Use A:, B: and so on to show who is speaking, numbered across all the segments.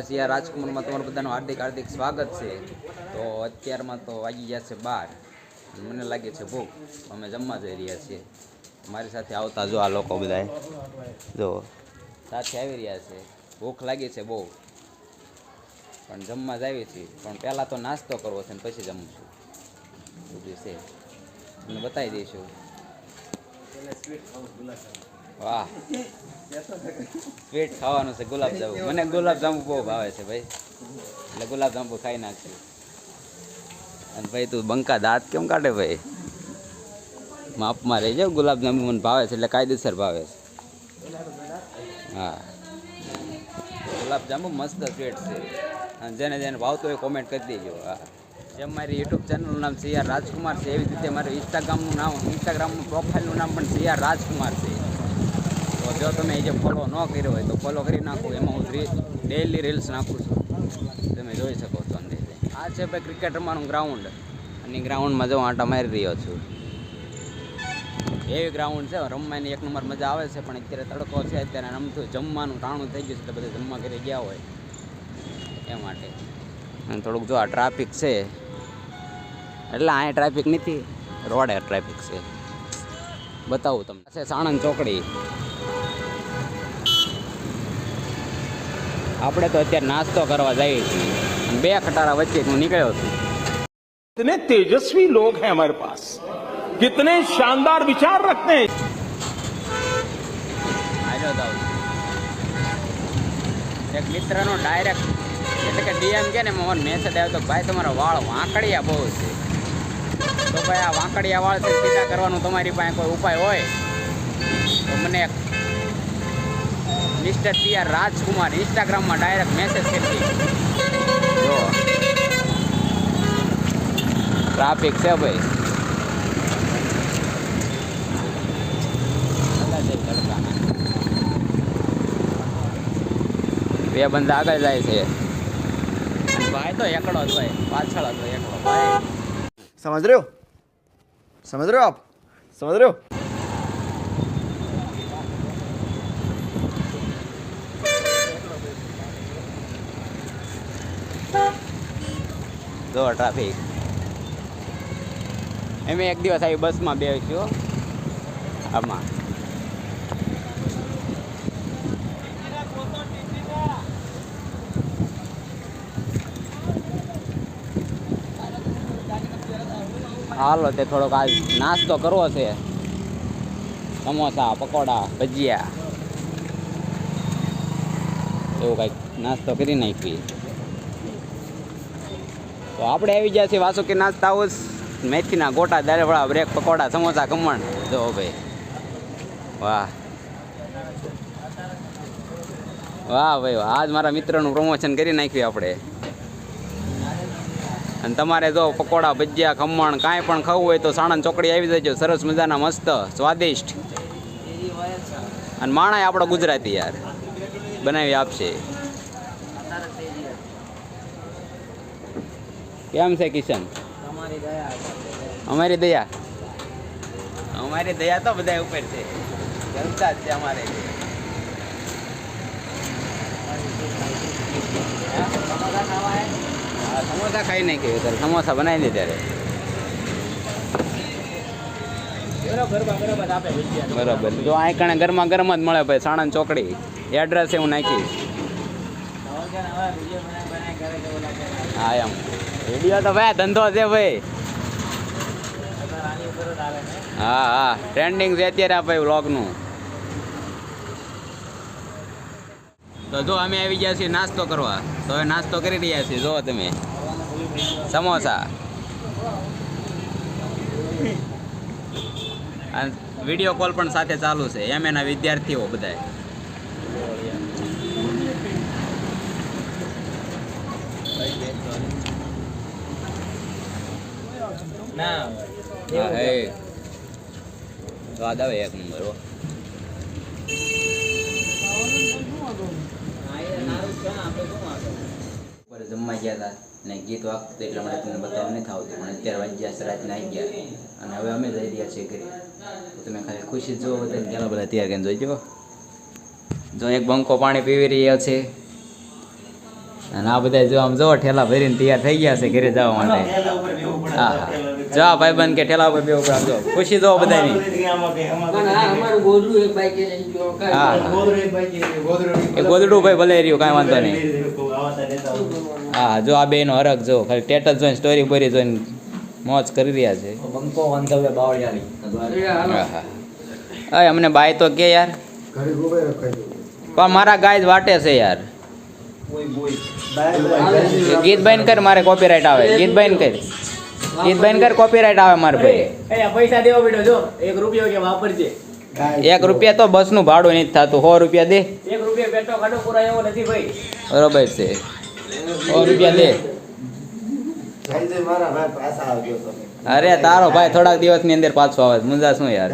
A: સિયા રાજકુમારમાં તમારું બધાનું હાર્દિક હાર્દિક સ્વાગત છે. તો અત્યારમાં તો વાગી ગયા છે 12. મને લાગે છે ભૂખ. અમે જમવા જઈ રહ્યા છીએ. મારી સાથે આવતા જો આ લોકો બધાએ જો સાથે આવી રહ્યા છે. ભૂખ લાગી છે બહુ, પણ જમવા જ આવી છીએ. પણ પહેલાં તો નાસ્તો કરવો છે ને પછી જમશું. બધું છે તમને બતાવી દઈશું. વાહ, સ્વીટ ખાવાનું છે, ગુલાબજાંબુ. મને ગુલાબજાંબુ બહુ ભાવે છે ભાઈ, એટલે ગુલાબજાંબુ ખાઈ નાખશું. અને ભાઈ તું બંકા દાંત કેમ કાઢે ભાઈ? માપમાં રહી જાવ. ગુલાબજાંબુ મને ભાવે છે એટલે કાયદેસર ભાવે છે. હા, ગુલાબજાંબુ મસ્ત સ્વીટ છે. અને જેને જેને ભાવતું હોય કોમેન્ટ કરી દેજો. હા, જેમ મારી યુટ્યુબ ચેનલનું નામ સિયા રાજકુમાર છે, એવી રીતે મારું ઇન્સ્ટાગ્રામનું પ્રોફાઇલનું નામ પણ સિયા રાજકુમાર છે. તો જો તમે એ જે ફોલો ન કર્યો હોય તો ફોલો કરી નાખો. એમાં હું ડેઈલી રીલ્સ નાખું છું, તમે જોઈ શકો છો. અંદર આ છે ભાઈ ક્રિકેટ રમવાનું ગ્રાઉન્ડ, અને ગ્રાઉન્ડમાં જો આંટા મારી રહ્યો છું. એવી ગ્રાઉન્ડ છે, રમવાની એક નંબર મજા આવે છે. પણ અત્યારે તડકો છે, અત્યારે રમતું જમવાનું ટાણું થઈ ગયું છે, એટલે બધા જમવા કરી ગયા હોય એ માટે. અને થોડુંક જો આ ટ્રાફિક છે, એટલે અહીંયા ટ્રાફિક નથી, રોડે ટ્રાફિક છે. બતાવું તમને. છે સાણંદ ચોકડી. આપણે તો અત્યારે નાસ્તો કરવા જઈએ છીએ. બે ખટારા વચ્ચે હું નીકળ્યો છું.
B: कितने तेजस्वी लोग हैं हमारे पास, कितने शानदार विचार रखते हैं.
A: એક મિત્રનો ડાયરેક્ટ એટલે કે ડીએમ કે ને મને મેસેજ આવ્યો તો, ભાઈ તમારા વાળ વાંકડિયા બહુ છે. તો ભાઈ આ વાંકડિયા વાળ છે સીધા કરવાનું તમારી પાસે કોઈ ઉપાય હોય તો મને મિસ્ટર સિયા રાજકુમાર ઇન્સ્ટાગ્રામમાં ડાયરેક્ટ મેસેજ કરી જો. ટ્રાફિક છે ભાઈ, બે બંદા આગળ જાય છે. ભાઈ તો એકડો જ હોય, પાછળ હતો એકડો ભાઈ.
C: समझ रहे हो आप समझ रहे हो.
A: જો ટ્રાફિક. એમ એક દિવસ આવી બસમાં બેસ્યો આમાં. હાલો તે થોડોક આજ નાસ્તો કરવો છે. સમોસા, પકોડા, ભજીયા એવું કંઈક નાસ્તો કરી નાખીએ. તો આપણે આવી ગયા છીએ વાસુકી નાસ્તા હાઉસ. મેથીના ગોટા, દાળવડા, બ્રેક, પકોડા, સમોસા, ખમણ. જો ભાઈ વાહ વાહ ભાઈ વાહ. આજ મારા મિત્રનું પ્રમોશન કરી નાખ્યું આપણે. અને તમારે જો પકોડા, ભજીયા, ખમણ કાંઈ પણ ખાવું હોય તો સાણંદ ચોકડી આવી જજો. સરસ મજાના મસ્ત સ્વાદિષ્ટ. અને માણાય આપણો ગુજરાતી યાર બનાવી આપશે. કેમ છે કિશન? અમારી દયા. અમારી દયા તો બધા ઉપર છે, જલસા જ છે અમારે. સમોસા ખાઈ નહીં ગયું ત્યારે સમોસા બનાવી દે ત્યારે. બરાબર. જો આ કણે ગરમા ગરમ જ મળે ભાઈ. સાણંદ ચોકડી એડ્રેસ હું નાખીશ. હા એમ વિડીયો તો ભાઈ ધંધો છે ભાઈ. હા હા, ટ્રેન્ડિંગ છે અત્યારે ભાઈ વ્લોગનું. તો જો અમે આવી ગયા છીએ નાસ્તો કરવા. તો હવે નાસ્તો કરી રહ્યા છીએ. જો તમે સમોસા. અને વિડીયો કોલ પણ સાથે ચાલુ છે. એમ એના વિદ્યાર્થીઓ બધા. હા હે સ્વાદ આવે એક નંબર. જમવા ગયા હતા ને ગીત વાગતું એટલે મને તમને બતાવવા નથી આવતું. પણ અત્યારે વાગ્યા રાતના 11 અને હવે અમે જઈ રહ્યા છીએ ઘરે. તમે ખાલી ખુશી જોવો બધાને ઘણા બધા તૈયાર કરીને જોઈજો. જો એક બંકો પાણી પીવી રહ્યા છે. અને આ બધા જો આમ જો ઠેલા ભરીને તૈયાર થઈ ગયા છે ઘરે જવા માટે. હા હા જો આ ભાઈબંધ કે ઠેલા ઉપર બેવું પડે. આમ જો ખુશી જો બધાની. હા એ ગોદડું ભાઈ ભલે રહ્યું કાંઈ વાંધો નહીં. હા જો આ બેનો હરખ જો ખાલી સ્ટેટસ જોઈને સ્ટોરી બોરી જોઈને મોજ કરી રહ્યા છે. હા અમને બાય તો કે યાર પણ મારા ગાય જ વાટે છે યાર. ગીત બંધ કર મારે કોપીરાઇટ આવે. ગીત બંધ કર. ગીત બંધ કર કોપીરાઇટ આવે મારે ભાઈ.
D: પૈસા દેવો બેટો જો 1 રૂપિયો કે વાપરજે.
A: 1 રૂપિયા તો બસ નું ભાડું નથી થતું. 100 રૂપિયા દે.
D: 1 રૂપિયો બેટો કાઢો પૂરા એવો નથી ભાઈ.
A: બરોબર છે 100 રૂપિયા દે. અરે તારો ભાઈ થોડાક દિવસની અંદર પાછો આવે. મુંજા શું યાર.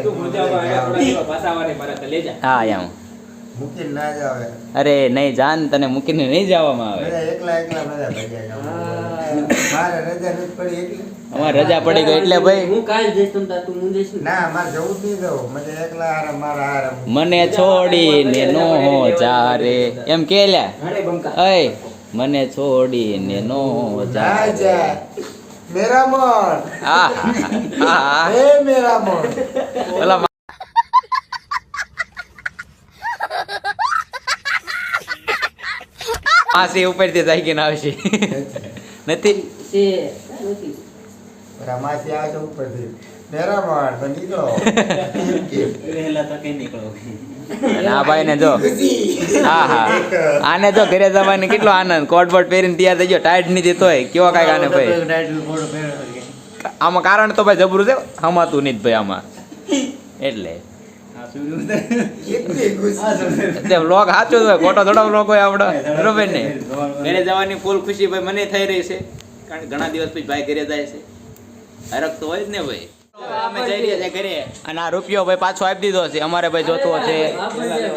D: તું મુંજાવા પાછા આવવાની પરત લે જા.
A: હા એમ. અરે નહીં જાન તને મૂકીને નહીં જવામાં આવે. અમારે રજા પડી ગઈ એટલે ભાઈ
D: હું કાલ જઈશ તમ તાર તું મુંજેશ ને.
A: મને છોડીને નો જા રે એમ કે લ્યા.
D: હાડે બંકા.
A: અય મને છોડીને નો જા રે.
C: मेरा मन
A: હા હા
C: हे मेरा मन
A: ઓલા પાસી ઉપરથી જાગીને આવશે નથી.
D: છે નથી.
C: रमासी आ जाओ ऊपर से मेरा मन तो निकलो
D: વહેલા તકે નીકળો.
A: અને આ ભાઈ ને જો હા હા આને જો ઘરે જવાની કેટલો આનંદ. કોટ બોટ પહેરીને તૈયાર થઈ ગયો. ટાઈટ નહીં દીધો હોય કેવો કાંઈક આને ભાઈ. આમાં કારણ તો ભાઈ જબરું છે. હમાતું નહીં ભાઈ આમાં એટલે
C: कितनी खुशी
A: વ્લોગ સાચો જ હોય. ખોટો થોડો વ્લોગ હોય આપણો. બરોબર ને. ઘરે જવાની ફૂલ ખુશી ભાઈ મને થઈ રહી છે. કારણ કે ઘણા દિવસ પછી ભાઈ ઘરે જાય છે. હરખ તો હોય જ ને ભાઈ. અમે જઈ રહ્યા છે ઘરે અને આ રૂપિયો ભાઈ પાછો આપી દીધો છે. અમારે ભાઈ જોતો છે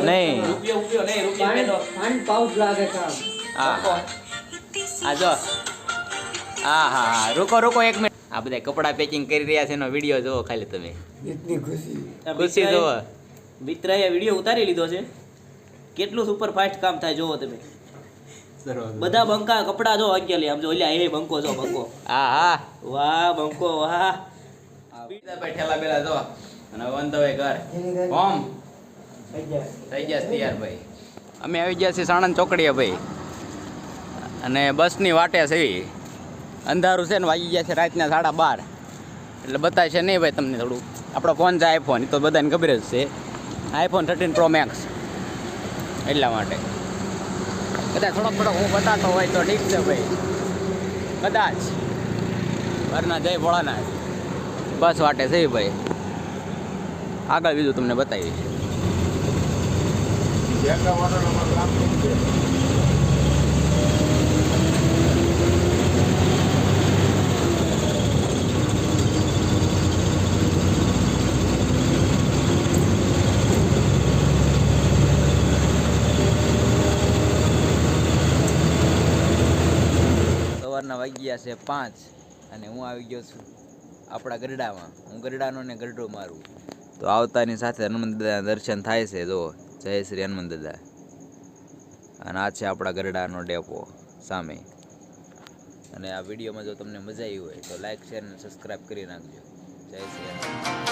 A: નહીં.
D: રૂપિયો નહીં રૂપિયો બેટો.
E: ખાંડ પાઉચ લાગે કામ.
A: હા આ જો હા હા હા રૂકો રૂકો 1 મિનિટ. આ બધા કપડા પેકિંગ કરી રહ્યા છે એનો વિડીયો જોવો ખાલી તમે.
C: इतनी खुशी
A: ખુશી જોવો.
D: મિત્રએ વિડીયો ઉતારી લીધો છે. કેટલું સુપર ફાસ્ટ કામ થાય જોવો તમે. બધા બંકા કપડા જો અંકેલી આમ જો ઓલ્યા એ બંકો જો બંકો.
A: હા હા
D: વાહ બંકો વાહ.
A: ભાઈ ઠેલા બેલા જો અને વંતો ભાઈ ઘર હોમ થઈ ગયા તૈયાર ભાઈ. અમે આવી ગયા છીએ સાણંદ ચોકડીએ ભાઈ અને બસની વાટે છે. અંધારું છે ને વાગી ગયા છે રાતના 12:30. એટલે બતાય છે નહીં ભાઈ તમને થોડું. આપણો ફોન છે આઈફોન. એ તો બધાને ખબર જ છે. આઈફોન 13 Pro Max એટલા માટે કદાચ થોડોક હું બતાતો હોય તો ઠીક છે ભાઈ. કદાચ ઘરના જય ભોળાનાથ બસ વાટે છે ભાઈ. આગળ બીજું તમને બતાવીશ. સવારના વાગ્યા છે 5 અને હું આવી ગયો છું આપણા ગરડામાં. હું ગરડાનો ને ગરડો મારું તો આવતાની સાથે હનુમાન દાદાના દર્શન થાય છે. જો જય શ્રી હનુમાન દાદા. અને આ છે આપણા ગરડાનો ડેપો સામે. અને આ વિડીયોમાં જો તમને મજા આવી હોય તો લાઈક શેર અને સબસ્ક્રાઈબ કરી નાખજો. જય શ્રી હનુમાન.